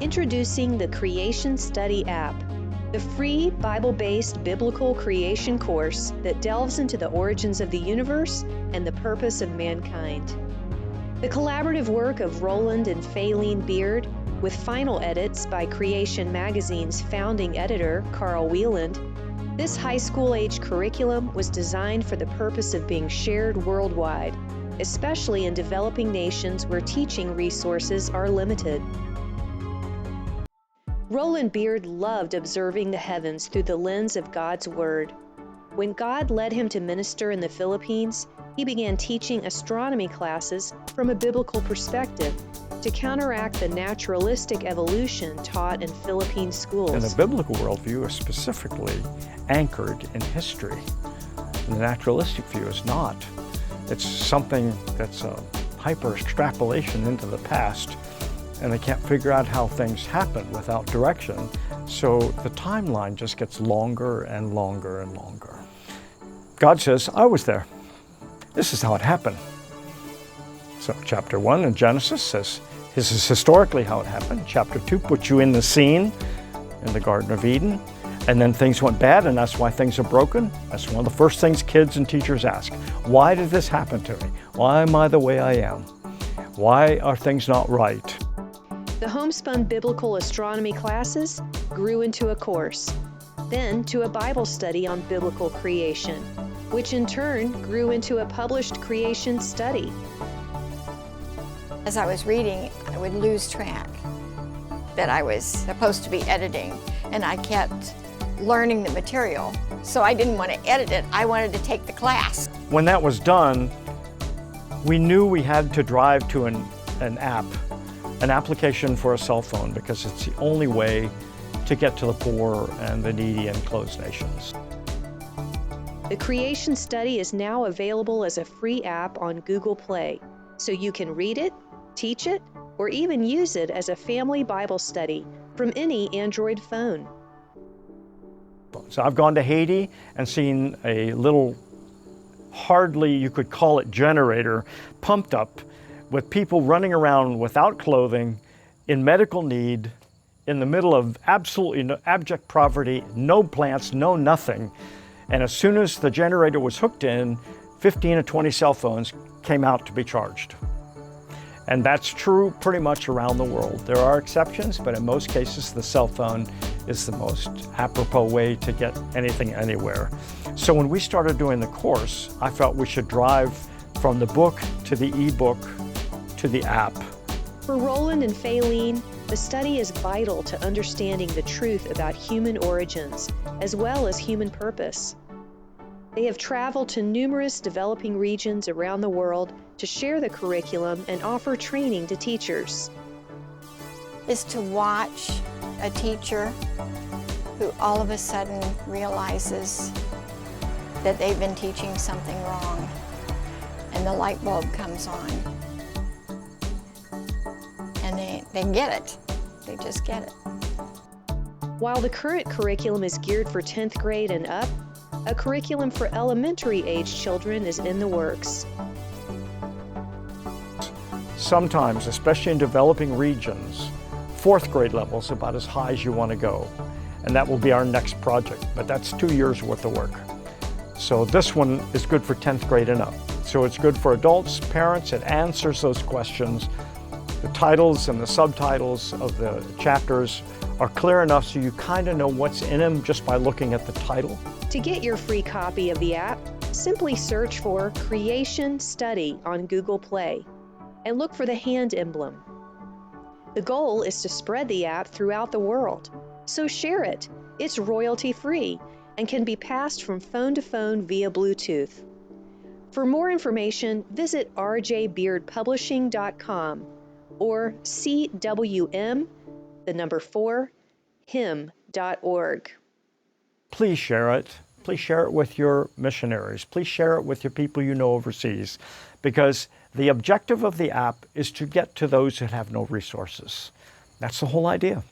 Introducing the Creation Study app, the free Bible-based biblical creation course that delves into the origins of the universe and the purpose of mankind. The collaborative work of Roland and Faylene Beard, with final edits by Creation Magazine's founding editor, Carl Wieland, this high school-age curriculum was designed for the purpose of being shared worldwide, especially in developing nations where teaching resources are limited. Roland Beard loved observing the heavens through the lens of God's Word. When God led him to minister in the Philippines, he began teaching astronomy classes from a biblical perspective to counteract the naturalistic evolution taught in Philippine schools. And the biblical worldview is specifically anchored in history. The naturalistic view is not. It's something that's a hyper-extrapolation into the past, and they can't figure out how things happen without direction. So the timeline just gets longer and longer and longer. God says, I was there. This is how it happened. So chapter 1 in Genesis says, this is historically how it happened. Chapter 2 puts you in the scene in the Garden of Eden. And then things went bad, and that's why things are broken. That's one of the first things kids and teachers ask. Why did this happen to me? Why am I the way I am? Why are things not right? The homespun biblical astronomy classes grew into a course, then to a Bible study on biblical creation, which in turn grew into a published creation study. As I was reading, I would lose track that I was supposed to be editing, and I kept learning the material. So I didn't want to edit it, I wanted to take the class. When that was done, we knew we had to drive to an app, an application for a cell phone, because it's the only way to get to the poor and the needy and closed nations. The Creation Study is now available as a free app on Google Play, so you can read it, teach it, or even use it as a family Bible study from any Android phone. So I've gone to Haiti and seen a little, hardly you could call it generator, pumped up with people running around without clothing, in medical need, in the middle of absolutely abject poverty, no plants, no nothing. And as soon as the generator was hooked in, 15 or 20 cell phones came out to be charged. And that's true pretty much around the world. There are exceptions, but in most cases, the cell phone is the most apropos way to get anything anywhere. So when we started doing the course, I felt we should drive from the book to the eBook to the app. For Roland and Faylene, the study is vital to understanding the truth about human origins, as well as human purpose. They have traveled to numerous developing regions around the world to share the curriculum and offer training to teachers. Is to watch a teacher who all of a sudden realizes that they've been teaching something wrong, and the light bulb comes on. And they get it. They just get it. While the current curriculum is geared for 10th grade and up, a curriculum for elementary age children is in the works. Sometimes, especially in developing regions, 4th grade level is about as high as you want to go. And that will be our next project, but that's 2 years worth of work. So this one is good for 10th grade and up. So it's good for adults, parents, it answers those questions. The titles and the subtitles of the chapters are clear enough so you kind of know what's in them just by looking at the title. To get your free copy of the app, simply search for Creation Study on Google Play and look for the hand emblem. The goal is to spread the app throughout the world, so share it. It's royalty-free and can be passed from phone to phone via Bluetooth. For more information, visit rjbeardpublishing.com or CWM, the number 4, him.org. Please share it. Please share it with your missionaries. Please share it with your people you know overseas, because the objective of the app is to get to those that have no resources. That's the whole idea.